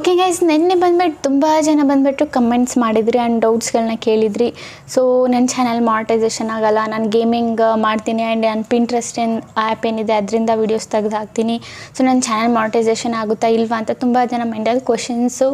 Okay guys, ನಿನ್ನೆ ಬಂದ್ಬಿಟ್ಟು ತುಂಬ ಜನ ಬಂದ್ಬಿಟ್ಟು ಕಮೆಂಟ್ಸ್ ಮಾಡಿದ್ರಿ ಆ್ಯಂಡ್ ಡೌಟ್ಸ್ಗಳನ್ನ ಕೇಳಿದ್ರಿ. ಸೊ ನನ್ನ ಚಾನಲ್ ಮಾನಿಟೈಸೇಷನ್ ಆಗಲ್ಲ, ನಾನು ಗೇಮಿಂಗ್ ಮಾಡ್ತೀನಿ ಆ್ಯಂಡ್ ನಾನು ಪಿಂಟ್ರೆಸ್ಟ್ ಆ್ಯಪ್ ಏನಿದೆ ಅದರಿಂದ ವೀಡಿಯೋಸ್ ತೆಗೆದು ಹಾಕ್ತೀನಿ. ಸೊ ನನ್ನ ಚಾನಲ್ ಮಾನಿಟೈಸೇಷನ್ ಆಗುತ್ತಾ ಇಲ್ವಾ ಅಂತ ತುಂಬ ಜನ ಮೈಂಡಲ್ಲಿ ಕ್ವಶನ್ಸು,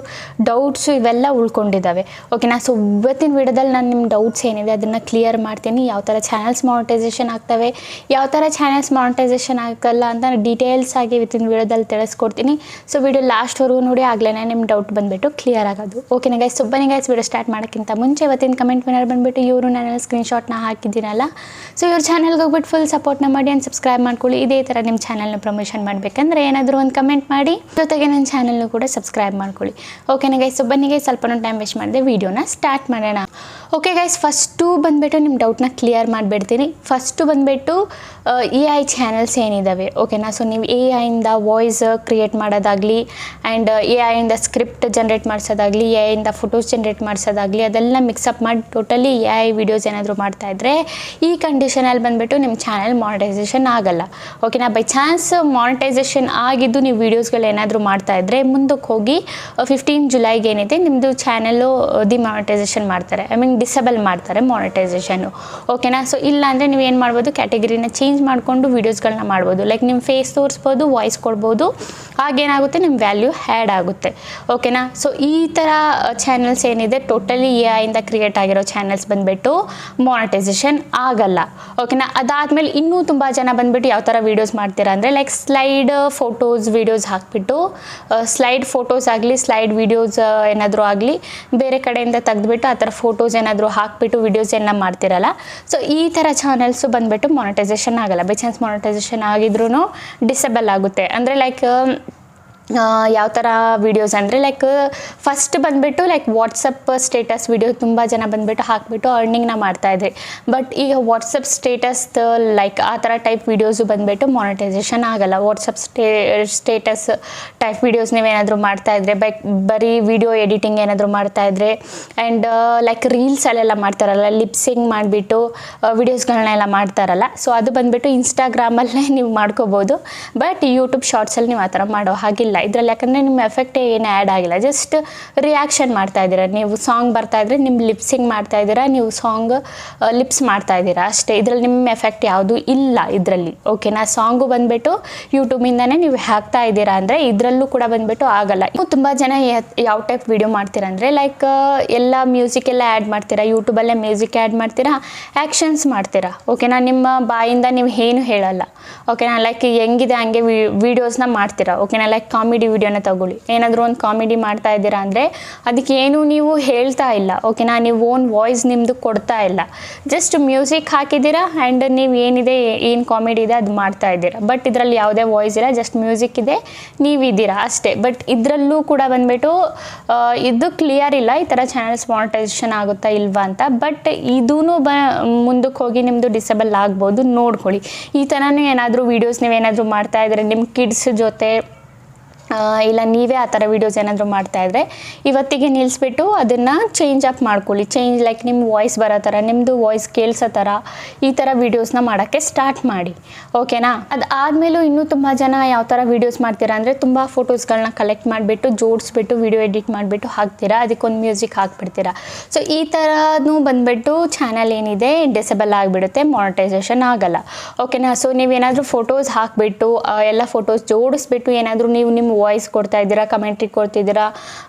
ಡೌಟ್ಸು ಇವೆಲ್ಲ ಉಳ್ಕೊಂಡಿದ್ದಾವೆ. ಓಕೆನಾ. ಸೊ ಇವತ್ತಿನ ವಿಡಿಯೋದಲ್ಲಿ ನಾನು ನಿಮ್ಮ ಡೌಟ್ಸ್ ಏನಿದೆ ಅದನ್ನು ಕ್ಲಿಯರ್ ಮಾಡ್ತೀನಿ. ಯಾವ ಥರ ಚಾನಲ್ಸ್ ಮಾನಿಟೈಸೇಷನ್ ಆಗ್ತವೆ, ಯಾವ ಥರ ಚಾನಲ್ಸ್ ಮಾನಿಟೈಸೇಷನ್ ಆಗಲ್ಲ ಅಂತ ಡೀಟೇಲ್ಸ್ ಆಗಿ ಇವತ್ತಿನ ವಿಡಿಯೋದಲ್ಲಿ ತಿಳಿಸ್ಕೊಡ್ತೀನಿ. ಸೊ ವಿಡಿಯೋ ಲಾಸ್ಟ್ವರೆಗೂ ನೋಡಿ, ಆಗಲೇ ನಿಮ್ಮ ಡೌಟ್ ಬಂದುಬಿಟ್ಟು ಕ್ಲಿಯರ್ ಆಗೋದು. ಓಕೆನಾ ಗೈಸ್. ಬನ್ನಿ ಗೈಸ್, ವಿಡಿಯೋ ಸ್ಟಾರ್ಟ್ ಮಾಡೋಕ್ಕಿಂತ ಮುಂಚೆ ಇವತ್ತಿನ ಕಮೆಂಟ್ ವಿನರ್ ಬಂದುಬಿಟ್ಟು ಇವರು ನಾನು ಸ್ಕ್ರೀನ್ಶಾಟ್ನ ಹಾಕಿದ್ದೀನಲ್ಲ. ಸೊ ಇವ್ರ ಚಾನಲ್ಗೆ ಹೋಗ್ಬಿಟ್ಟು ಫುಲ್ ಸಪೋರ್ಟ್ನ ಮಾಡಿ ಆ್ಯಂಡ್ ಸಬ್ಸ್ಕ್ರೈಬ್ ಮಾಡ್ಕೊಳ್ಳಿ. ಇದೇ ಥರ ನಿಮ್ಮ ಚಾನಲ್ನ ಪ್ರಮೋಷನ್ ಮಾಡಬೇಕಂದ್ರೆ ಏನಾದರೂ ಒಂದು ಕಮೆಂಟ್ ಮಾಡಿ, ಜೊತೆಗೆ ನನ್ನ ಚಾನಲ್ನು ಕೂಡ ಸಬ್ಸ್ಕ್ರೈಬ್ ಮಾಡ್ಕೊಳ್ಳಿ. ಓಕೆನಾ ಗೈಸ್. ಸೊ ಬನ್ನಿ ಗೈಸ್, ಸ್ವಲ್ಪ ಟೈಮ್ ವೇಸ್ಟ್ ಮಾಡಿದೆ, ವೀಡಿಯೋನ ಸ್ಟಾರ್ಟ್ ಮಾಡೋಣ. ಓಕೆ ಗೈಸ್, ಫಸ್ಟು ಬಂದುಬಿಟ್ಟು ನಿಮ್ಮ ಡೌಟ್ನ ಕ್ಲಿಯರ್ ಮಾಡಿಬಿಡ್ತೀನಿ. ಫಸ್ಟು ಬಂದುಬಿಟ್ಟು AI ಚಾನಲ್ಸ್ ಏನಿದ್ದಾವೆ. ಓಕೆನಾ. ಸೊ ನೀವು AI ವಾಯ್ಸ್ ಕ್ರಿಯೇಟ್ ಮಾಡೋದಾಗಲಿ ಆ್ಯಂಡ್ AI ಸ್ಕ್ರಿಪ್ಟ್ ಜನ್ರೇಟ್ ಮಾಡಿಸೋದಾಗಲಿ, AI ಫೋಟೋಸ್ ಜನ್ರೇಟ್ ಮಾಡಿಸೋದಾಗಲಿ, ಅದೆಲ್ಲ ಮಿಕ್ಸಪ್ ಮಾಡಿ ಟೋಟಲಿ AI ವಿಡಿಯೋಸ್ ಏನಾದರೂ ಮಾಡ್ತಾಯಿದ್ರೆ ಈ ಕಂಡೀಷನಲ್ಲಿ ಬಂದುಬಿಟ್ಟು ನಿಮ್ಮ ಚಾನಲ್ ಮಾನಿಟೈಸೇಷನ್ ಆಗಲ್ಲ. ಓಕೆನಾ. ಬೈ ಚಾನ್ಸ್ ಮಾನಿಟೈಸೇಷನ್ ಆಗಿದ್ದು ನೀವು ವೀಡಿಯೋಸ್ಗಳು ಏನಾದರೂ ಮಾಡ್ತಾಯಿದ್ರೆ ಮುಂದಕ್ಕೆ ಹೋಗಿ 15 ಜುಲೈಗೆ ಏನಿದೆ ನಿಮ್ಮದು ಚಾನಲ್ಲು ಡಿಮಾನಿಟೈಸೇಷನ್ ಮಾಡ್ತಾರೆ, ಐ ಮೀನ್ ಡಿಸೇಬಲ್ ಮಾಡ್ತಾರೆ ಮಾನಿಟೈಸೇಷನ್ನು. ಓಕೆನಾ. ಸೊ ಇಲ್ಲ ಅಂದರೆ ನೀವು ಏನು ಮಾಡ್ಬೋದು, ಕ್ಯಾಟಗರಿನ ಚೇಂಜ್ ಮಾಡಿಕೊಂಡು ವೀಡಿಯೋಸ್ಗಳನ್ನ ಮಾಡ್ಬೋದು. ಲೈಕ್ ನಿಮ್ಮ ಫೇಸ್ ತೋರಿಸ್ಬೋದು, ವಾಯ್ಸ್ ಕೊಡ್ಬೋದು, ಹಾಗೇನಾಗುತ್ತೆ ನಿಮ್ಮ ವ್ಯಾಲ್ಯೂ ಹ್ಯಾಡ್ ಆಗುತ್ತೆ. ಓಕೆನಾ. ಸೊ ಈ ಥರ ಚಾನಲ್ಸ್ ಏನಿದೆ ಟೋಟಲಿ AI ಕ್ರಿಯೇಟ್ ಆಗಿರೋ ಚಾನಲ್ಸ್ ಬಂದುಬಿಟ್ಟು ಮಾನಿಟೈಸೇಷನ್ ಆಗಲ್ಲ. ಓಕೆನಾ. ಅದಾದಮೇಲೆ ಇನ್ನೂ ತುಂಬ ಜನ ಬಂದುಬಿಟ್ಟು ಯಾವ ಥರ ವೀಡಿಯೋಸ್ ಮಾಡ್ತೀರಾ ಅಂದರೆ ಲೈಕ್ ಸ್ಲೈಡ್ ಫೋಟೋಸ್ ವೀಡಿಯೋಸ್ ಹಾಕಿಬಿಟ್ಟು, ಸ್ಲೈಡ್ ಫೋಟೋಸ್ ಆಗಲಿ ಸ್ಲೈಡ್ ವೀಡಿಯೋಸ್ ಏನಾದರೂ ಆಗಲಿ ಬೇರೆ ಕಡೆಯಿಂದ ತೆಗೆದುಬಿಟ್ಟು ಆ ಥರ ಫೋಟೋಸ್ ಏನಾದರೂ ಹಾಕಿಬಿಟ್ಟು ವೀಡಿಯೋಸ್ ಎಲ್ಲ ಮಾಡ್ತಿರಲ್ಲ. ಸೊ ಈ ಥರ ಚಾನಲ್ಸು ಬಂದುಬಿಟ್ಟು ಮಾನಿಟೈಸೇಷನ್ ಆಗಲ್ಲ. ಬೈ ಚಾನ್ಸ್ ಮಾನಿಟೈಸೇಷನ್ ಆಗಿದ್ರೂ ಡಿಸೇಬಲ್ ಆಗುತ್ತೆ. ಅಂದರೆ ಲೈಕ್ ಯಾವ ಥರ ವೀಡಿಯೋಸ್ ಅಂದರೆ ಲೈಕ್ ಫಸ್ಟ್ ಬಂದುಬಿಟ್ಟು ಲೈಕ್ ವಾಟ್ಸಪ್ ಸ್ಟೇಟಸ್ ವೀಡಿಯೋ ತುಂಬ ಜನ ಬಂದುಬಿಟ್ಟು ಹಾಕಿಬಿಟ್ಟು ಅರ್ನಿಂಗ್ನ ಮಾಡ್ತಾಯಿದ್ರಿ. ಬಟ್ ಈಗ ವಾಟ್ಸಪ್ ಸ್ಟೇಟಸ್ ಲೈಕ್ ಆ ಥರ ಟೈಪ್ ವೀಡಿಯೋಸು ಬಂದುಬಿಟ್ಟು ಮಾನಿಟೈಸೇಷನ್ ಆಗಲ್ಲ. ವಾಟ್ಸಪ್ ಸ್ಟೇಟಸ್ ಟೈಪ್ ವೀಡಿಯೋಸ್ ನೀವೇನಾದರೂ ಮಾಡ್ತಾಯಿದ್ರೆ ಬರೀ ವಿಡಿಯೋ ಎಡಿಟಿಂಗ್ ಏನಾದರೂ ಮಾಡ್ತಾಯಿದ್ರೆ ಆ್ಯಂಡ್ ಲೈಕ್ ರೀಲ್ಸಲ್ಲೆಲ್ಲ ಮಾಡ್ತಾರಲ್ಲ, ಲಿಪ್ಸಿಂಗ್ ಮಾಡಿಬಿಟ್ಟು ವೀಡಿಯೋಸ್ಗಳನ್ನೆಲ್ಲ ಮಾಡ್ತಾರಲ್ಲ. ಸೊ ಅದು ಬಂದುಬಿಟ್ಟು ಇನ್ಸ್ಟಾಗ್ರಾಮಲ್ಲೇ ನೀವು ಮಾಡ್ಕೋಬೋದು. ಬಟ್ ಯೂಟ್ಯೂಬ್ ಶಾರ್ಟ್ಸಲ್ಲಿ ನೀವು ಆ ಥರ ಮಾಡೋ ಹಾಗಿಲ್ಲ ಇದರಲ್ಲಿ. ಯಾಕಂದರೆ ನಿಮ್ಮ ಎಫೆಕ್ಟ್ ಏನು ಆ್ಯಡ್ ಆಗಿಲ್ಲ, ಜಸ್ಟ್ ರಿಯಾಕ್ಷನ್ ಮಾಡ್ತಾ ಇದ್ದೀರಾ. ನೀವು ಸಾಂಗ್ ಬರ್ತಾಯಿದ್ರೆ ನಿಮ್ಮ ಲಿಪ್ಸಿಂಗ್ ಮಾಡ್ತಾ ಇದ್ದೀರಾ, ನೀವು ಸಾಂಗ್ ಲಿಪ್ಸ್ ಮಾಡ್ತಾ ಇದ್ದೀರಾ ಅಷ್ಟೇ. ಇದರಲ್ಲಿ ನಿಮ್ಮ ಎಫೆಕ್ಟ್ ಯಾವುದೂ ಇಲ್ಲ ಇದರಲ್ಲಿ. ಓಕೆನಾ. ಸಾಂಗು ಬಂದುಬಿಟ್ಟು ಯೂಟ್ಯೂಬಿಂದನೇ ನೀವು ಹಾಕ್ತಾ ಇದ್ದೀರಾ ಅಂದರೆ ಇದರಲ್ಲೂ ಕೂಡ ಬಂದುಬಿಟ್ಟು ಆಗಲ್ಲ. ನೀವು ತುಂಬ ಜನ ಯಾವ ಟೈಪ್ ವೀಡಿಯೋ ಮಾಡ್ತೀರಾ ಅಂದರೆ ಲೈಕ್ ಎಲ್ಲ ಮ್ಯೂಸಿಕ್ ಎಲ್ಲ ಆ್ಯಡ್ ಮಾಡ್ತೀರಾ, ಯೂಟ್ಯೂಬಲ್ಲೇ ಮ್ಯೂಸಿಕ್ ಆ್ಯಡ್ ಮಾಡ್ತೀರಾ, ಆ್ಯಕ್ಷನ್ಸ್ ಮಾಡ್ತೀರಾ. ಓಕೆನಾ. ನಿಮ್ಮ ಬಾಯಿಂದ ನೀವು ಏನು ಹೇಳಲ್ಲ. ಓಕೆನಾ. ಲೈಕ್ ಹೆಂಗಿದೆ ಹಂಗೆ ವೀಡಿಯೋಸ್ನ ಮಾಡ್ತೀರಾ. ಓಕೆನಾ. ಲೈಕ್ ಕಾಮಿಡಿ ವಿಡಿಯೋನ ತಗೊಳ್ಳಿ, ಏನಾದರೂ ಒಂದು ಕಾಮಿಡಿ ಮಾಡ್ತಾ ಇದ್ದೀರಾ ಅಂದರೆ ಅದಕ್ಕೆ ಏನು ನೀವು ಹೇಳ್ತಾ ಇಲ್ಲ. ಓಕೆನಾ. ನೀವು ಓನ್ ವಾಯ್ಸ್ ನಿಮ್ಮದು ಕೊಡ್ತಾ ಇಲ್ಲ, ಜಸ್ಟ್ ಮ್ಯೂಸಿಕ್ ಹಾಕಿದ್ದೀರಾ ಆ್ಯಂಡ್ ನೀವು ಏನಿದೆ ಏನು ಕಾಮಿಡಿ ಇದೆ ಅದು ಮಾಡ್ತಾ ಇದ್ದೀರಾ. ಬಟ್ ಇದರಲ್ಲಿ ಯಾವುದೇ ವಾಯ್ಸ್ ಇಲ್ಲ, ಜಸ್ಟ್ ಮ್ಯೂಸಿಕ್ ಇದೆ, ನೀವಿದ್ದೀರಾ ಅಷ್ಟೇ. ಬಟ್ ಇದರಲ್ಲೂ ಕೂಡ ಬಂದುಬಿಟ್ಟು ಇದು ಕ್ಲಿಯರ್ ಇಲ್ಲ ಈ ಥರ ಚಾನಲ್ಸ್ ಮಾನಿಟೈಸೇಷನ್ ಆಗುತ್ತಾ ಇಲ್ವಾ ಅಂತ. ಬಟ್ ಇದೂ ಮುಂದಕ್ಕೆ ಹೋಗಿ ನಿಮ್ಮದು ಡಿಸೇಬಲ್ ಆಗ್ಬೋದು, ನೋಡ್ಕೊಳ್ಳಿ. ಈ ಥರನೂ ಏನಾದರೂ ವೀಡಿಯೋಸ್ ನೀವೇನಾದರೂ ಮಾಡ್ತಾಯಿದ್ರೆ ನಿಮ್ಮ ಕಿಡ್ಸ್ ಜೊತೆ ಇಲ್ಲ ನೀವೇ ಆ ಥರ ವೀಡಿಯೋಸ್ ಏನಾದರೂ ಮಾಡ್ತಾಯಿದ್ರೆ ಇವತ್ತಿಗೆ ನಿಲ್ಲಿಸ್ಬಿಟ್ಟು ಅದನ್ನು ಚೇಂಜ್ ಅಪ್ ಮಾಡ್ಕೊಳ್ಳಿ. ಚೇಂಜ್ ಲೈಕ್ ನಿಮ್ಮ ವಾಯ್ಸ್ ಬರೋ ಥರ, ನಿಮ್ಮದು ವಾಯ್ಸ್ ಕೇಳಿಸೋ ಥರ ಈ ಥರ ವೀಡಿಯೋಸ್ನ ಮಾಡೋಕ್ಕೆ ಸ್ಟಾರ್ಟ್ ಮಾಡಿ. ಓಕೆನಾ. ಅದಾದಮೇಲೂ ಇನ್ನೂ ತುಂಬ ಜನ ಯಾವ ಥರ ವೀಡಿಯೋಸ್ ಮಾಡ್ತೀರಾ ಅಂದರೆ ತುಂಬ ಫೋಟೋಸ್ಗಳನ್ನ ಕಲೆಕ್ಟ್ ಮಾಡಿಬಿಟ್ಟು ಜೋಡಿಸ್ಬಿಟ್ಟು ವೀಡಿಯೋ ಎಡಿಟ್ ಮಾಡಿಬಿಟ್ಟು ಹಾಕ್ತೀರಾ, ಅದಕ್ಕೊಂದು ಮ್ಯೂಸಿಕ್ ಹಾಕ್ಬಿಡ್ತೀರಾ. ಸೊ ಈ ಥರನೂ ಬಂದುಬಿಟ್ಟು ಚಾನಲ್ ಏನಿದೆ ಡಿಸೇಬಲ್ ಆಗಿಬಿಡುತ್ತೆ, ಮಾನಿಟೈಸೇಷನ್ ಆಗಲ್ಲ. ಓಕೆನಾ. ಸೊ ನೀವೇನಾದರೂ ಫೋಟೋಸ್ ಹಾಕಿಬಿಟ್ಟು ಎಲ್ಲ ಫೋಟೋಸ್ ಜೋಡಿಸ್ಬಿಟ್ಟು ಏನಾದರೂ ನೀವು ನಿಮ್ಮ ವಾಯ್ಸ್ ಕೊಡ್ತಾ ಇದ್ದೀರಾ, ಕಮೆಂಟ್ರಿ ಕೊಡ್ತಿದ್ದೀರಾ,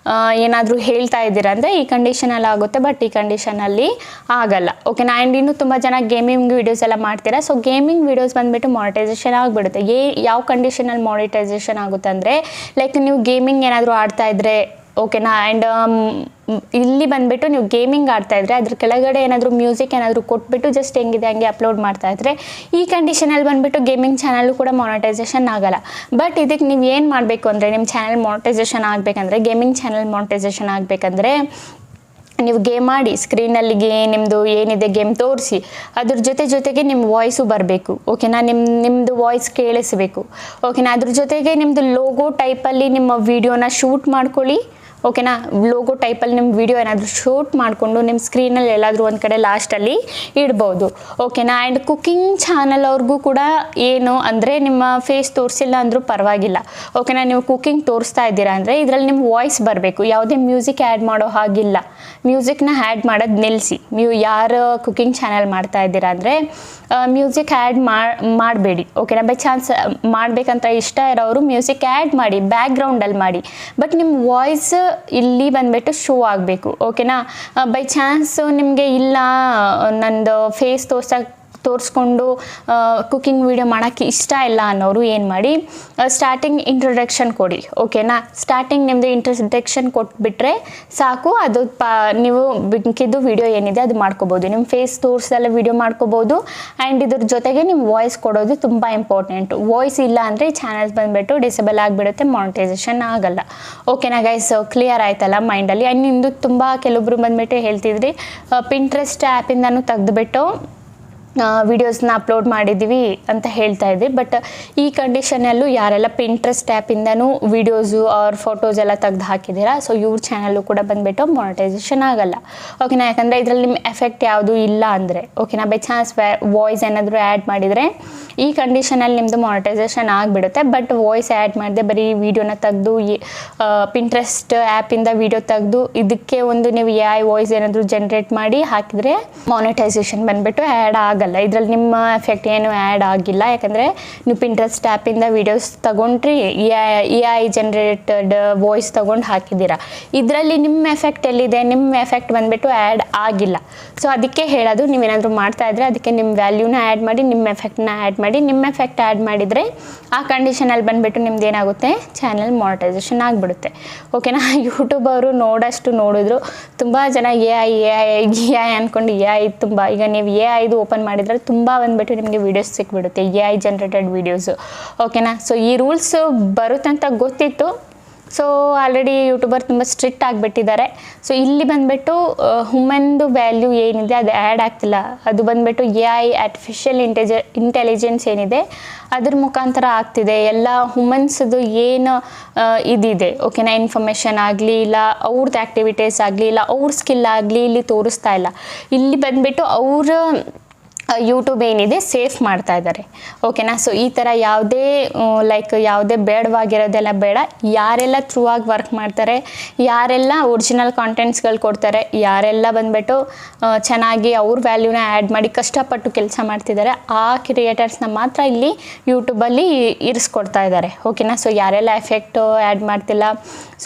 ಏನಾದರೂ ಹೇಳ್ತಾ ಇದ್ದೀರಾ ಅಂದರೆ ಈ ಕಂಡೀಷನಲ್ಲಿ ಆಗುತ್ತೆ. ಬಟ್ ಈ ಕಂಡೀಷನಲ್ಲಿ ಆಗಲ್ಲ. ಓಕೆನಾ. ಆ್ಯಂಡ್ ಇನ್ನೂ ತುಂಬ ಜನ ಗೇಮಿಂಗ್ ವೀಡಿಯೋಸ್ ಎಲ್ಲ ಮಾಡ್ತೀರಾ. ಸೊ ಗೇಮಿಂಗ್ ವೀಡಿಯೋಸ್ ಬಂದುಬಿಟ್ಟು ಮಾನಿಟೈಸೇಷನ್ ಆಗಿಬಿಡುತ್ತೆ. ಯಾವ ಕಂಡೀಷನಲ್ಲಿ ಮಾನಿಟೈಸೇಷನ್ ಆಗುತ್ತೆ ಅಂದರೆ ಲೈಕ್ ನೀವು ಗೇಮಿಂಗ್ ಏನಾದರೂ ಆಡ್ತಾ ಇದ್ದರೆ. ಓಕೆನಾ. ಆ್ಯಂಡ್ ಇಲ್ಲಿ ಬಂದುಬಿಟ್ಟು ನೀವು ಗೇಮಿಂಗ್ ಆಡ್ತಾಯಿದ್ರೆ ಅದ್ರ ಕೆಳಗಡೆ ಏನಾದರೂ ಮ್ಯೂಸಿಕ್ ಏನಾದರೂ ಕೊಟ್ಬಿಟ್ಟು ಜಸ್ಟ್ ಹೆಂಗಿದೆ ಹಂಗೆ ಅಪ್ಲೋಡ್ ಮಾಡ್ತಾಯಿದ್ರೆ ಈ ಕಂಡೀಷನಲ್ಲಿ ಬಂದುಬಿಟ್ಟು ಗೇಮಿಂಗ್ ಚಾನಲ್ಲು ಕೂಡ ಮಾನಿಟೈಸೇಷನ್ ಆಗಲ್ಲ. ಬಟ್ ಇದಕ್ಕೆ ನೀವು ಏನು ಮಾಡಬೇಕು ಅಂದರೆ ನಿಮ್ಮ ಚಾನಲ್ ಮಾನಿಟೈಸೇಷನ್ ಆಗಬೇಕಂದ್ರೆ, ಗೇಮಿಂಗ್ ಚಾನಲ್ ಮಾನಿಟೈಸೇಷನ್ ಆಗಬೇಕಂದ್ರೆ ನೀವು ಗೇಮ್ ಆಡಿ ಸ್ಕ್ರೀನಲ್ಲಿ ನಿಮ್ಮದು ಏನಿದೆ ಗೇಮ್ ತೋರಿಸಿ, ಅದ್ರ ಜೊತೆಗೆ ನಿಮ್ಮ ವಾಯ್ಸು ಬರಬೇಕು. ಓಕೆನಾ. ನಿಮ್ಮದು ವಾಯ್ಸ್ ಕೇಳಿಸ್ಬೇಕು. ಓಕೆನಾ. ಅದ್ರ ಜೊತೆಗೆ ನಿಮ್ಮದು ಲೋಗೋ ಟೈಪಲ್ಲಿ ನಿಮ್ಮ ವೀಡಿಯೋನ ಶೂಟ್ ಮಾಡ್ಕೊಳ್ಳಿ. ಓಕೆನಾ. ಲೋಗೋ ಟೈಪಲ್ಲಿ ನಿಮ್ಮ ವಿಡಿಯೋ ಏನಾದರೂ ಶೂಟ್ ಮಾಡಿಕೊಂಡು ನಿಮ್ಮ ಸ್ಕ್ರೀನಲ್ಲಿ ಎಲ್ಲಾದರೂ ಒಂದು ಕಡೆ ಲಾಸ್ಟಲ್ಲಿ ಇಡ್ಬೋದು. ಓಕೆನಾ. ಆ್ಯಂಡ್ ಕುಕಿಂಗ್ ಚಾನಲ್ ಅವ್ರಿಗೂ ಕೂಡ ಏನು ಅಂದರೆ ನಿಮ್ಮ ಫೇಸ್ ತೋರಿಸಿಲ್ಲ ಅಂದರೂ ಪರವಾಗಿಲ್ಲ. ಓಕೆನಾ. ನೀವು ಕುಕಿಂಗ್ ತೋರಿಸ್ತಾ ಇದ್ದೀರಾ ಅಂದರೆ ಇದರಲ್ಲಿ ನಿಮ್ಮ ವಾಯ್ಸ್ ಬರಬೇಕು, ಯಾವುದೇ ಮ್ಯೂಸಿಕ್ ಆ್ಯಡ್ ಮಾಡೋ ಹಾಗಿಲ್ಲ. ಮ್ಯೂಸಿಕ್ನ ಆ್ಯಡ್ ಮಾಡೋದು ನಿಲ್ಲಿಸಿ. ನೀವು ಯಾರು ಕುಕಿಂಗ್ ಚಾನಲ್ ಮಾಡ್ತಾ ಇದ್ದೀರಾ ಅಂದರೆ ಮ್ಯೂಸಿಕ್ ಆ್ಯಡ್ ಮಾಡಬೇಡಿ. ಓಕೆನಾ. ಬೈ ಚಾನ್ಸ್ ಮಾಡಬೇಕಂತ ಇಷ್ಟ ಇರೋರು ಮ್ಯೂಸಿಕ್ ಆ್ಯಡ್ ಮಾಡಿ, ಬ್ಯಾಕ್ಗ್ರೌಂಡಲ್ಲಿ ಮಾಡಿ, ಬಟ್ ನಿಮ್ಮ ವಾಯ್ಸ್ ಇಲ್ಲಿ ಬಂದುಬಿಟ್ಟು ಶೋ ಆಗಬೇಕು. ಓಕೆನಾ. ಬೈ ಚಾನ್ಸು ನಿಮಗೆ ಇಲ್ಲ ನಂದು ಫೇಸ್ ತೋರಿಸ್ಕೊಂಡು ಕುಕಿಂಗ್ ವಿಡಿಯೋ ಮಾಡೋಕ್ಕೆ ಇಷ್ಟ ಇಲ್ಲ ಅನ್ನೋರು ಏನು ಮಾಡಿ, ಸ್ಟಾರ್ಟಿಂಗ್ ಇಂಟ್ರೊಡಕ್ಷನ್ ಕೊಡಿ. ಓಕೆನಾ. ಸ್ಟಾರ್ಟಿಂಗ್ ನಿಮ್ಮದು ಇಂಟ್ರೊಡಕ್ಷನ್ ಕೊಟ್ಬಿಟ್ರೆ ಸಾಕು. ಅದು ನೀವು ಬಿಂಕಿದ್ದು ವಿಡಿಯೋ ಏನಿದೆ ಅದು ಮಾಡ್ಕೋಬೋದು. ನಿಮ್ಮ ಫೇಸ್ ತೋರಿಸಲ್ಲ ವಿಡಿಯೋ ಮಾಡ್ಕೋಬೋದು. ಆ್ಯಂಡ್ ಇದ್ರ ಜೊತೆಗೆ ನಿಮ್ಮ ವಾಯ್ಸ್ ಕೊಡೋದು ತುಂಬ ಇಂಪಾರ್ಟೆಂಟು. ವಾಯ್ಸ್ ಇಲ್ಲ ಅಂದರೆ ಈ ಚಾನಲ್ಸ್ ಬಂದುಬಿಟ್ಟು ಡಿಸೇಬಲ್ ಆಗಿಬಿಡುತ್ತೆ, ಮಾನಿಟೈಸೇಷನ್ ಆಗಲ್ಲ. ಓಕೆನಾ ಗೈಸ್, ಕ್ಲಿಯರ್ ಆಯ್ತಲ್ಲ ಮೈಂಡಲ್ಲಿ. ಆ್ಯಂಡ್ ನಿಮ್ಮದು ತುಂಬ ಕೆಲವೊಬ್ರು ಬಂದುಬಿಟ್ಟು ಹೇಳ್ತಿದ್ರಿ ಪಿಂಟ್ರೆಸ್ಟ್ ಆ್ಯಪಿಂದನೂ ತೆಗೆದುಬಿಟ್ಟು ವಿಡಿಯೋಸ್ನ ಅಪ್ಲೋಡ್ ಮಾಡಿದ್ದೀವಿ ಅಂತ ಹೇಳ್ತಾ ಇದ್ವಿ. ಬಟ್ ಈ ಕಂಡೀಷನಲ್ಲೂ ಯಾರೆಲ್ಲ ಪಿಂಟ್ರೆಸ್ಟ್ ಆ್ಯಪಿಂದನೂ ವೀಡಿಯೋಸು ಅವ್ರ ಫೋಟೋಸ್ ಎಲ್ಲ ತೆಗ್ದು ಹಾಕಿದ್ದೀರಾ, ಸೊ ಇವ್ರ ಚಾನಲ್ಲು ಕೂಡ ಬಂದುಬಿಟ್ಟು ಮಾನಿಟೈಸೇಷನ್ ಆಗಲ್ಲ. ಓಕೆನಾ. ಯಾಕಂದರೆ ಇದರಲ್ಲಿ ನಿಮ್ಮ ಎಫೆಕ್ಟ್ ಯಾವುದೂ ಇಲ್ಲ ಅಂದರೆ. ಓಕೆನಾ. ಬೈ ಚಾನ್ಸ್ ವಾಯ್ಸ್ ಏನಾದರೂ ಆ್ಯಡ್ ಮಾಡಿದರೆ ಈ ಕಂಡೀಷನಲ್ಲಿ ನಿಮ್ಮದು ಮಾನಿಟೈಸೇಷನ್ ಆಗಿಬಿಡುತ್ತೆ. ಬಟ್ ವಾಯ್ಸ್ ಆ್ಯಡ್ ಮಾಡಿದೆ ಬರೀ ವೀಡಿಯೋನ ತೆಗೆದು ಪಿಂಟ್ರೆಸ್ಟ್ ಆ್ಯಪಿಂದ ವೀಡಿಯೋ ತೆಗೆದು ಇದಕ್ಕೆ ಒಂದು ನೀವು AI ವಾಯ್ಸ್ ಏನಾದರೂ ಜನ್ರೇಟ್ ಮಾಡಿ ಹಾಕಿದರೆ ಮಾನಿಟೈಸೇಷನ್ ಬಂದುಬಿಟ್ಟು ಆ್ಯಡ್ ಆಗಲ್ಲ. ಇದರಲ್ಲಿ ನಿಮ್ಮ ಎಫೆಕ್ಟ್ ಏನು ಆ್ಯಡ್ ಆಗಿಲ್ಲ. ಯಾಕಂದರೆ ನೀವು ಪಿಂಟ್ರೆಸ್ಟ್ ಆ್ಯಪಿಂದ ವೀಡಿಯೋಸ್ ತೊಗೊಂಡ್ರಿ, AI ಜನ್ರೇಟೆಡ್ ವಾಯ್ಸ್ ತೊಗೊಂಡು ಹಾಕಿದ್ದೀರಾ. ಇದರಲ್ಲಿ ನಿಮ್ಮ ಎಫೆಕ್ಟ್ ಎಲ್ಲಿದೆ? ನಿಮ್ಮ ಎಫೆಕ್ಟ್ ಬಂದುಬಿಟ್ಟು ಆ್ಯಡ್ ಆಗಿಲ್ಲ. ಸೊ ಅದಕ್ಕೆ ಹೇಳೋದು, ನೀವೇನಾದರೂ ಮಾಡ್ತಾ ಇದ್ದರೆ ಅದಕ್ಕೆ ನಿಮ್ಮ ವ್ಯಾಲ್ಯೂನ ಆ್ಯಡ್ ಮಾಡಿ, ನಿಮ್ಮ ಎಫೆಕ್ಟ್ನ ಆ್ಯಡ್ ಮಾಡಿ. ನಿಮ್ಮ ಎಫೆಕ್ಟ್ ಆ್ಯಡ್ ಮಾಡಿದರೆ ಆ ಕಂಡೀಷನಲ್ಲಿ ಬಂದುಬಿಟ್ಟು ನಿಮ್ದು ಏನಾಗುತ್ತೆ, ಚಾನಲ್ ಮಾನಿಟೈಸೇಷನ್ ಆಗಿಬಿಡುತ್ತೆ. ಓಕೆನಾ. ಯೂಟ್ಯೂಬ್ ಅವರು ನೋಡಿದ್ರು ತುಂಬ ಜನ AI ಅಂದ್ಕೊಂಡು AI ತುಂಬ ಈಗ ನೀವು AI ಓಪನ್ ಮಾಡಿದರೆ ತುಂಬ ಬಂದುಬಿಟ್ಟು ನಿಮಗೆ ವೀಡಿಯೋಸ್ ಸಿಕ್ಬಿಡುತ್ತೆ, AI ಜನ್ರೇಟೆಡ್ ವೀಡಿಯೋಸು. ಓಕೆನಾ. ಸೊ ಈ ರೂಲ್ಸ್ ಬರುತ್ತಂತ ಗೊತ್ತಿತ್ತು. ಸೊ ಆಲ್ರೆಡಿ ಯೂಟ್ಯೂಬರ್ ತುಂಬ ಸ್ಟ್ರಿಕ್ಟ್ ಆಗಿಬಿಟ್ಟಿದ್ದಾರೆ. ಸೊ ಇಲ್ಲಿ ಬಂದುಬಿಟ್ಟು ಹ್ಯೂಮನ್ದು ವ್ಯಾಲ್ಯೂ ಏನಿದೆ ಅದು ಆ್ಯಡ್ ಆಗ್ತಿಲ್ಲ. ಅದು ಬಂದುಬಿಟ್ಟು AI ಆರ್ಟಿಫಿಷಿಯಲ್ ಇಂಟೆಲಿಜೆನ್ಸ್ ಏನಿದೆ ಅದ್ರ ಮುಖಾಂತರ ಆಗ್ತಿದೆ. ಎಲ್ಲ ಹ್ಯೂಮನ್ಸ್ದು ಏನು ಇದಿದೆ ಓಕೆನಾ, ಇನ್ಫಾರ್ಮೇಷನ್ ಆಗಲಿ ಇಲ್ಲ ಅವ್ರದ್ದು ಆ್ಯಕ್ಟಿವಿಟೀಸ್ ಆಗಲಿ ಇಲ್ಲ ಅವ್ರ ಸ್ಕಿಲ್ ಆಗಲಿ ಇಲ್ಲಿ ತೋರಿಸ್ತಾ ಇಲ್ಲ. ಇಲ್ಲಿ ಬಂದುಬಿಟ್ಟು ಅವ್ರ ಯೂಟ್ಯೂಬ್ ಏನಿದೆ ಸೇಫ್ ಮಾಡ್ತಾ ಇದ್ದಾರೆ. ಓಕೆನಾ. ಸೊ ಈ ಥರ ಯಾವುದೇ ಬೇಡವಾಗಿರೋದೆಲ್ಲ ಬೇಡ. ಯಾರೆಲ್ಲ ಥ್ರೂ ಆಗಿ ವರ್ಕ್ ಮಾಡ್ತಾರೆ, ಯಾರೆಲ್ಲ ಒರಿಜಿನಲ್ ಕಾಂಟೆಂಟ್ಸ್ಗಳು ಕೊಡ್ತಾರೆ, ಯಾರೆಲ್ಲ ಬಂದುಬಿಟ್ಟು ಚೆನ್ನಾಗಿ ಅವ್ರ ವ್ಯಾಲ್ಯೂನ ಆ್ಯಡ್ ಮಾಡಿ ಕಷ್ಟಪಟ್ಟು ಕೆಲಸ ಮಾಡ್ತಿದ್ದಾರೆ, ಆ ಕ್ರಿಯೇಟರ್ಸ್ನ ಮಾತ್ರ ಇಲ್ಲಿ ಯೂಟ್ಯೂಬಲ್ಲಿ ಇರಿಸ್ಕೊಡ್ತಾ ಇದ್ದಾರೆ. ಓಕೆನಾ. ಸೊ ಯಾರೆಲ್ಲ ಎಫೆಕ್ಟು ಆ್ಯಡ್ ಮಾಡ್ತಿಲ್ಲ,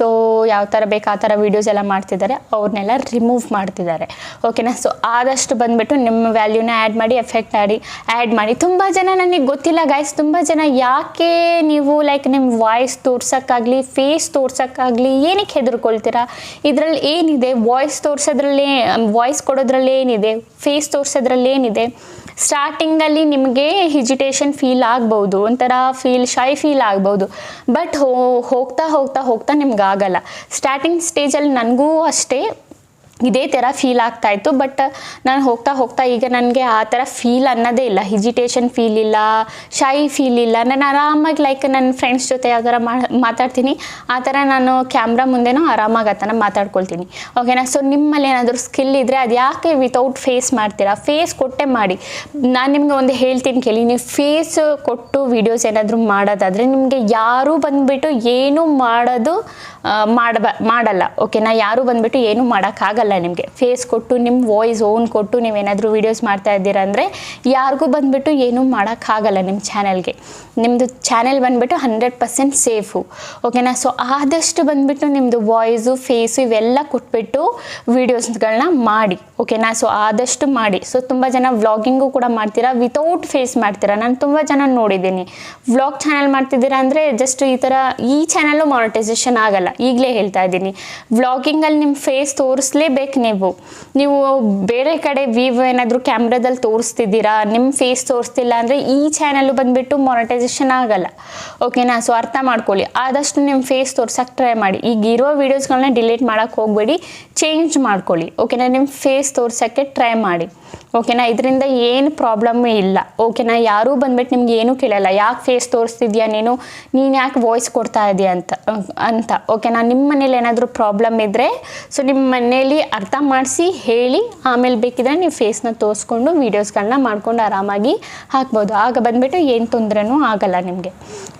ಸೊ ಯಾವ ಥರ ಬೇಕು ಆ ಥರ ವೀಡಿಯೋಸ್ ಎಲ್ಲ ಮಾಡ್ತಿದ್ದಾರೆ, ಅವ್ರನ್ನೆಲ್ಲ ರಿಮೂವ್ ಮಾಡ್ತಿದ್ದಾರೆ. ಓಕೆನಾ. ಸೊ ಆದಷ್ಟು ಬಂದುಬಿಟ್ಟು ನಿಮ್ಮ ವ್ಯಾಲ್ಯೂನ ಆ್ಯಡ್ ಮಾಡಿ, ಎಫೆಕ್ಟ್ ಆ್ಯಡ್ ಮಾಡಿ. ತುಂಬ ಜನ ನನಗೆ ಗೊತ್ತಿಲ್ಲ ಗೈಸ್, ತುಂಬ ಜನ ಯಾಕೆ ನೀವು ನಿಮ್ಮ ವಾಯ್ಸ್ ತೋರ್ಸೋಕ್ಕಾಗಲಿ ಫೇಸ್ ತೋರ್ಸೋಕ್ಕಾಗಲಿ ಏನಕ್ಕೆ ಹೆದರ್ಕೊಳ್ತೀರಾ? ಇದರಲ್ಲಿ ಏನಿದೆ? ವಾಯ್ಸ್ ಕೊಡೋದ್ರಲ್ಲಿ ಏನಿದೆ? ಫೇಸ್ ತೋರಿಸೋದ್ರಲ್ಲಿ ಏನಿದೆ? ಸ್ಟಾರ್ಟಿಂಗಲ್ಲಿ ನಿಮಗೆ ಹಿಜಿಟೇಷನ್ ಫೀಲ್ ಆಗ್ಬೋದು, ಒಂಥರ ಶೈ ಫೀಲ್ ಆಗ್ಬೋದು. ಬಟ್ ಹೋಗ್ತಾ ಹೋಗ್ತಾ ಹೋಗ್ತಾ ನಿಮ್ಗೆ ಆಗಲ್ಲ. ಸ್ಟಾರ್ಟಿಂಗ್ ಸ್ಟೇಜಲ್ಲಿ ನನಗೂ ಅಷ್ಟೇ ಇದೇ ಥರ ಫೀಲ್ ಆಗ್ತಾಯಿತ್ತು. ಬಟ್ ನಾನು ಹೋಗ್ತಾ ಹೋಗ್ತಾ ಈಗ ನನಗೆ ಆ ಥರ ಫೀಲ್ ಅನ್ನೋದೇ ಇಲ್ಲ. ಹಿಜಿಟೇಷನ್ ಫೀಲ್ ಇಲ್ಲ, ಶೈ ಫೀಲ್ ಇಲ್ಲ. ನಾನು ಆರಾಮಾಗಿ ನನ್ನ ಫ್ರೆಂಡ್ಸ್ ಜೊತೆ ಯಾವ ಥರ ಮಾತಾಡ್ತೀನಿ ಆ ಥರ ನಾನು ಕ್ಯಾಮ್ರಾ ಮುಂದೆನೂ ಆರಾಮಾಗಿ ಆ ಥರ ಮಾತಾಡ್ಕೊಳ್ತೀನಿ. ಓಕೆನಾ. ಸೊ ನಿಮ್ಮಲ್ಲಿ ಏನಾದರೂ ಸ್ಕಿಲ್ ಇದ್ದರೆ ಅದು ಯಾಕೆ ವಿತೌಟ್ ಫೇಸ್ ಮಾಡ್ತೀರಾ? ಫೇಸ್ ಕೊಟ್ಟೆ ಮಾಡಿ. ನಾನು ನಿಮಗೆ ಒಂದು ಹೇಳ್ತೀನಿ ಕೇಳಿ, ನೀವು ಫೇಸ್ ಕೊಟ್ಟು ವೀಡಿಯೋಸ್ ಏನಾದರೂ ಮಾಡೋದಾದರೆ ನಿಮಗೆ ಯಾರೂ ಬಂದುಬಿಟ್ಟು ಏನೂ ಮಾಡಲ್ಲ. ಓಕೆನಾ. ಯಾರೂ ಬಂದುಬಿಟ್ಟು ಏನೂ ಮಾಡೋಕ್ಕಾಗಲ್ಲ. ನಿಮಗೆ ಫೇಸ್ ಕೊಟ್ಟು ನಿಮ್ಮ ವಾಯ್ಸ್ ಓನ್ ಕೊಟ್ಟು ನೀವೇನಾದರೂ ವೀಡಿಯೋಸ್ ಮಾಡ್ತಾ ಇದ್ದೀರಾ ಅಂದರೆ ಯಾರಿಗೂ ಬಂದುಬಿಟ್ಟು ಏನೂ ಮಾಡೋಕ್ಕಾಗಲ್ಲ. ನಿಮ್ಮ ಚಾನೆಲ್ಗೆ ನಿಮ್ಮದು ಚಾನೆಲ್ ಬಂದುಬಿಟ್ಟು 100% ಸೇಫು. ಓಕೆನಾ. ಸೊ ಆದಷ್ಟು ಬಂದುಬಿಟ್ಟು ನಿಮ್ಮದು ವಾಯ್ಸು ಫೇಸು ಇವೆಲ್ಲ ಕೊಟ್ಬಿಟ್ಟು ವೀಡಿಯೋಸ್ಗಳನ್ನ ಮಾಡಿ. ಓಕೆನಾ. ಸೊ ಆದಷ್ಟು ಮಾಡಿ. ಸೊ ತುಂಬ ಜನ ವ್ಲಾಗಿಂಗು ಕೂಡ ಮಾಡ್ತೀರಾ, ವಿತೌಟ್ ಫೇಸ್ ಮಾಡ್ತೀರಾ. ನಾನು ತುಂಬ ಜನ ನೋಡಿದ್ದೀನಿ. ವ್ಲಾಗ್ ಚಾನಲ್ ಮಾಡ್ತಿದ್ದೀರಾ ಅಂದರೆ ಜಸ್ಟ್ ಈ ಚಾನಲ್ಲು ಮಾನಿಟೈಸೇಷನ್ ಆಗಲ್ಲ. ಈಗಲೇ ಹೇಳ್ತಾ ಇದ್ದೀನಿ, ವ್ಲಾಗಿಂಗಲ್ಲಿ ನಿಮ್ಮ ಫೇಸ್ ತೋರಿಸಲೇಬೇಕು. ಕಲಿಬೇಕು ನೀವು ಬೇರೆ ಕಡೆ ವ್ಯೂ ಏನಾದರೂ ಕ್ಯಾಮ್ರಾದಲ್ಲಿ ತೋರಿಸ್ತಿದ್ದೀರಾ, ನಿಮ್ಮ ಫೇಸ್ ತೋರಿಸ್ತಿಲ್ಲ ಅಂದರೆ ಈ ಚಾನಲ್ ಬಂದುಬಿಟ್ಟು ಮಾನಿಟೈಸೇಷನ್ ಆಗಲ್ಲ. ಓಕೆನಾ? ಸೊ ಅರ್ಥ ಮಾಡ್ಕೊಳ್ಳಿ. ಆದಷ್ಟು ನಿಮ್ಮ ಫೇಸ್ ತೋರ್ಸೋಕ್ಕೆ ಟ್ರೈ ಮಾಡಿ. ಈಗ ಇರೋ ವೀಡಿಯೋಸ್ಗಳನ್ನ ಡಿಲೀಟ್ ಮಾಡೋಕ್ಕೆ ಹೋಗಬೇಡಿ, ಚೇಂಜ್ ಮಾಡ್ಕೊಳ್ಳಿ. ಓಕೆನಾ? ನಿಮ್ಮ ಫೇಸ್ ತೋರ್ಸೋಕ್ಕೆ ಟ್ರೈ ಮಾಡಿ. ಓಕೆನಾ? ಇದರಿಂದ ಏನು ಪ್ರಾಬ್ಲಮ್ ಇಲ್ಲ. ಓಕೆನಾ? ಯಾರೂ ಬಂದ್ಬಿಟ್ಟು ನಿಮ್ಗೆ ಏನೂ ಕೇಳಲ್ಲ, ಯಾಕೆ ಫೇಸ್ ತೋರಿಸ್ತಿದ್ಯಾ ನೀನು ಯಾಕೆ ವಾಯ್ಸ್ ಕೊಡ್ತಾ ಇದೆಯಾ ಅಂತ. ಓಕೆನಾ? ನಿಮ್ಮ ಮನೇಲಿ ಏನಾದರೂ ಪ್ರಾಬ್ಲಮ್ ಇದ್ದರೆ ಸೊ ನಿಮ್ಮ ಮನೇಲಿ ಅರ್ಥ ಮಾಡಿಸಿ ಹೇಳಿ, ಆಮೇಲೆ ಬೇಕಿದ್ರೆ ನೀವು ಫೇಸ್ನ ತೋರಿಸ್ಕೊಂಡು ವೀಡಿಯೋಸ್ಗಳನ್ನ ಮಾಡ್ಕೊಂಡು ಆರಾಮಾಗಿ ಹಾಕ್ಬೋದು. ಆಗ ಬಂದುಬಿಟ್ಟು ಏನು ತೊಂದರೆನೂ ಆಗಲ್ಲ ನಿಮಗೆ.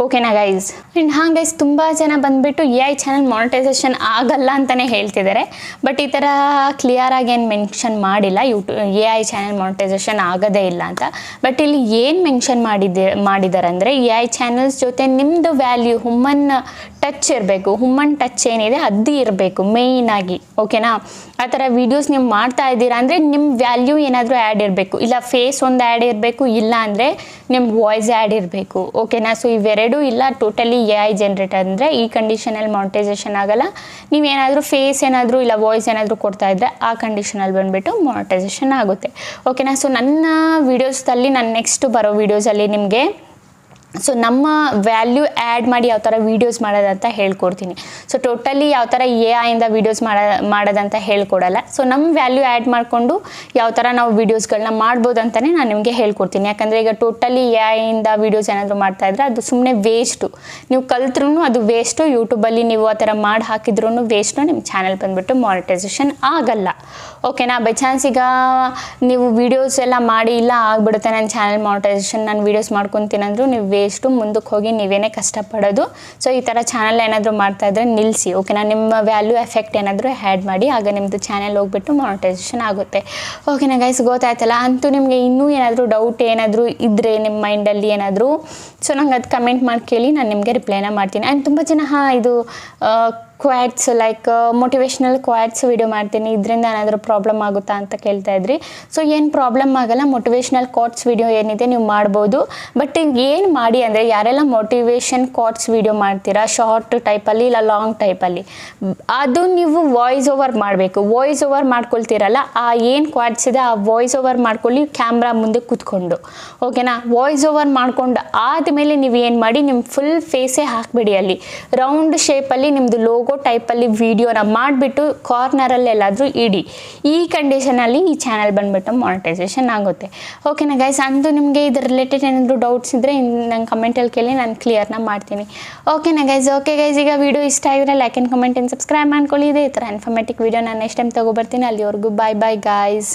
ಓಕೆನಾ ಗೈಸ್? ಆ್ಯಂಡ್ ಹಾಂ ಗೈಸ್, ತುಂಬ ಜನ ಬಂದುಬಿಟ್ಟು AI ಚಾನಲ್ ಮಾನಿಟೈಸೇಷನ್ ಆಗಲ್ಲ ಅಂತಲೇ ಹೇಳ್ತಿದ್ದಾರೆ. ಬಟ್ ಈ ಥರ ಕ್ಲಿಯರಾಗಿ ಏನು ಮೆನ್ಷನ್ ಮಾಡಿಲ್ಲ AI ಚಾನಲ್ ಮಾನಿಟೈಸೇಷನ್ ಆಗೋದೇ ಇಲ್ಲ ಅಂತ. ಬಟ್ ಇಲ್ಲಿ ಏನು ಮೆನ್ಷನ್ ಮಾಡಿದ್ದಾರೆ ಅಂದರೆ AI ಚಾನಲ್ಸ್ ಜೊತೆ ನಿಮ್ಮದು ವ್ಯಾಲ್ಯೂ ಹ್ಯೂಮನ್ ಟಚ್ ಇರಬೇಕು. ಹ್ಯೂಮನ್ ಟಚ್ ಏನಿದೆ ಅದು ಇರಬೇಕು ಮೇಯ್ನಾಗಿ. ಓಕೆನಾ? ಆ ಥರ ವೀಡಿಯೋಸ್ ನೀವು ಮಾಡ್ತಾ ಇದ್ದೀರಾ ಅಂದರೆ ನಿಮ್ಮ ವ್ಯಾಲ್ಯೂ ಏನಾದರೂ ಆ್ಯಡ್ ಇರಬೇಕು. ಇಲ್ಲ ಫೇಸ್ ಒಂದು ಆ್ಯಡ್ ಇರಬೇಕು, ಇಲ್ಲ ಅಂದರೆ ನಿಮ್ಮ ವಾಯ್ಸ್ ಆ್ಯಡ್ ಇರಬೇಕು. ಓಕೆನಾ? ಸೊ ಇವೆರಡೂ ಇಲ್ಲ, ಟೋಟಲಿ AI ಜನ್ರೇಟ್ ಅಂದರೆ ಈ ಕಂಡೀಷನಲ್ಲಿ ಮಾನಿಟೈಸೇಷನ್ ಆಗಲ್ಲ. ನೀವೇನಾದರೂ ಫೇಸ್ ಏನಾದರೂ ಇಲ್ಲ ವಾಯ್ಸ್ ಏನಾದರೂ ಕೊಡ್ತಾ ಇದ್ದರೆ ಆ ಕಂಡೀಷನಲ್ಲಿ ಬಂದುಬಿಟ್ಟು ಮಾನಿಟೈಸೇಷನ್ ಆಗುತ್ತೆ. ಓಕೆನಾ? ಸೊ ನನ್ನ ವೀಡಿಯೋಸಲ್ಲಿ ನಾನು ನೆಕ್ಸ್ಟ್ ಬರೋ ವೀಡಿಯೋಸಲ್ಲಿ ನಿಮಗೆ ಸೊ ನಮ್ಮ ವ್ಯಾಲ್ಯೂ ಆ್ಯಡ್ ಮಾಡಿ ಯಾವ ಥರ ವೀಡಿಯೋಸ್ ಮಾಡೋದಂತ ಹೇಳ್ಕೊಡ್ತೀನಿ. ಸೊ ಟೋಟಲಿ ಯಾವ ಥರ AI ವೀಡಿಯೋಸ್ ಮಾಡೋದಂತ ಹೇಳ್ಕೊಡಲ್ಲ. ಸೊ ನಮ್ಮ ವ್ಯಾಲ್ಯೂ ಆ್ಯಡ್ ಮಾಡಿಕೊಂಡು ಯಾವ ಥರ ನಾವು ವೀಡಿಯೋಸ್ಗಳನ್ನ ಮಾಡ್ಬೋದು ಅಂತಲೇ ನಾನು ನಿಮಗೆ ಹೇಳ್ಕೊಡ್ತೀನಿ. ಯಾಕಂದರೆ ಈಗ ಟೋಟಲಿ AI ವೀಡಿಯೋಸ್ ಏನಾದರೂ ಮಾಡ್ತಾಯಿದ್ರೆ ಅದು ಸುಮ್ಮನೆ ವೇಸ್ಟು. ನೀವು ಕಲ್ತ್ರೂ ಅದು ವೇಸ್ಟು. ಯೂಟ್ಯೂಬಲ್ಲಿ ನೀವು ಆ ಥರ ಮಾಡಿ ಹಾಕಿದ್ರೂ ವೇಸ್ಟು. ನಿಮ್ಮ ಚಾನಲ್ ಬಂದುಬಿಟ್ಟು ಮಾನಿಟೈಸೇಷನ್ ಆಗಲ್ಲ. ಓಕೆನಾ? ಬೈ ಚಾನ್ಸ್ ಈಗ ನೀವು ವೀಡಿಯೋಸ್ ಎಲ್ಲ ಮಾಡಿ ಇಲ್ಲ ಆಗಿಬಿಡುತ್ತೆ ನನ್ನ ಚಾನಲ್ ಮಾನಿಟೈಸೇಷನ್, ನಾನು ವೀಡಿಯೋಸ್ ಮಾಡ್ಕೊತೀನಿ ಅಂದರೂ ನೀವು ವೇಸ್ಟು, ಮುಂದಕ್ಕೆ ಹೋಗಿ ನೀವೇನೇ ಕಷ್ಟಪಡೋದು. ಸೊ ಈ ಥರ ಚಾನಲ್ ಏನಾದರೂ ಮಾಡ್ತಾಯಿದ್ರೆ ನಿಲ್ಲಿಸಿ. ಓಕೆನಾ? ನಿಮ್ಮ ವ್ಯಾಲ್ಯೂ ಎಫೆಕ್ಟ್ ಏನಾದರೂ ಆ್ಯಡ್ ಮಾಡಿ, ಆಗ ನಿಮ್ಮದು ಚಾನಲ್ ಹೋಗ್ಬಿಟ್ಟು ಮಾನಿಟೈಸೇಷನ್ ಆಗುತ್ತೆ. ಓಕೆನಾ ಗೈಸ್? ಗೊತ್ತಾಯ್ತಲ್ಲ? ಅಂತೂ ನಿಮಗೆ ಇನ್ನೂ ಏನಾದರೂ ಡೌಟ್ ಏನಾದರೂ ಇದ್ದರೆ ನಿಮ್ಮ ಮೈಂಡಲ್ಲಿ ಏನಾದರೂ, ಸೊ ನಂಗೆ ಅದು ಕಮೆಂಟ್ ಮಾಡಿ ಕೇಳಿ, ನಾನು ನಿಮಗೆ ರಿಪ್ಲೈನ ಮಾಡ್ತೀನಿ. ಆ್ಯಂಡ್ ತುಂಬ ಜನ ಇದು quartz like motivational quartz video ಮಾಡ್ತೀನಿ, ಇದರಿಂದ ಏನಾದರೂ ಪ್ರಾಬ್ಲಮ್ ಆಗುತ್ತಾ ಅಂತ ಕೇಳ್ತಾ ಇದ್ರಿ. ಸೊ ಏನು ಪ್ರಾಬ್ಲಮ್ ಆಗಲ್ಲ. ಮೋಟಿವೇಶ್ನಲ್ ಕ್ವಾಟ್ಸ್ ವಿಡಿಯೋ ಏನಿದೆ ನೀವು ಮಾಡ್ಬೋದು. ಬಟ್ ಏನು ಮಾಡಿ ಅಂದರೆ ಯಾರೆಲ್ಲ ಮೋಟಿವೇಶನ್ ಕ್ವಾಟ್ಸ್ ವಿಡಿಯೋ ಮಾಡ್ತೀರಾ ಶಾರ್ಟ್ ಟೈಪಲ್ಲಿ ಇಲ್ಲ ಲಾಂಗ್ ಟೈಪಲ್ಲಿ, ಅದು ನೀವು ವಾಯ್ಸ್ ಓವರ್ ಮಾಡಬೇಕು. ವಾಯ್ಸ್ ಓವರ್ ಮಾಡ್ಕೊಳ್ತೀರಲ್ಲ, ಆ ಏನು ಕ್ವಾಟ್ಸ್ ಇದೆ ಆ ವಾಯ್ಸ್ ಓವರ್ ಮಾಡ್ಕೊಳ್ಳಿ ಕ್ಯಾಮ್ರಾ ಮುಂದೆ ಕೂತ್ಕೊಂಡು. ಓಕೆನಾ? ವಾಯ್ಸ್ ಓವರ್ ಮಾಡ್ಕೊಂಡು ಆದಮೇಲೆ ನೀವು ಏನು ಮಾಡಿ, ನಿಮ್ಮ ಫುಲ್ ಫೇಸೇ ಹಾಕಬೇಡಿ, ಅಲ್ಲಿ ರೌಂಡ್ ಶೇಪಲ್ಲಿ ನಿಮ್ಮದು ಲೋಗೋ ಟೈಪಲ್ಲಿ ವಿಡಿಯೋನ ಮಾಡಿಬಿಟ್ಟು ಕಾರ್ನರಲ್ಲಿ ಎಲ್ಲಾದರೂ ಇಡಿ. ಈ ಕಂಡೀಷನಲ್ಲಿ ಈ ಚಾನಲ್ ಬಂದುಬಿಟ್ಟು ಮಾನಿಟೈಸೇಷನ್ ಆಗುತ್ತೆ. ಓಕೆನಾ ಗೈಸ್? ಅಂದು ನಿಮಗೆ ಇದ್ರ ರಿಲೇಟೆಡ್ ಏನಾದರೂ ಡೌಟ್ಸ್ ಇದ್ದರೆ ನಂಗೆ ಕಮೆಂಟಲ್ಲಿ ಕೇಳಿ, ನಾನು ಕ್ಲಿಯರ್ನ ಮಾಡ್ತೀನಿ. ಓಕೆನಾ ಗೈಸ್? ಓಕೆ ಗೈಸ್, ಈಗ ವಿಡಿಯೋ ಇಷ್ಟ ಆಗಿದ್ರೆ like and comment and subscribe ಮಾಡ್ಕೊಳ್ಳಿ. ಇದೇ ಥರ ಇನ್ಫಾರ್ಮೇಟಿವ್ ವಿಡಿಯೋ ನಾನು ನೆಕ್ಸ್ಟ್ ಟೈಮ್ ತೊಗೊಬರ್ತೀನಿ. ಅಲ್ಲಿವರೆಗೂ ಬಾಯ್ ಬಾಯ್ ಗೈಸ್.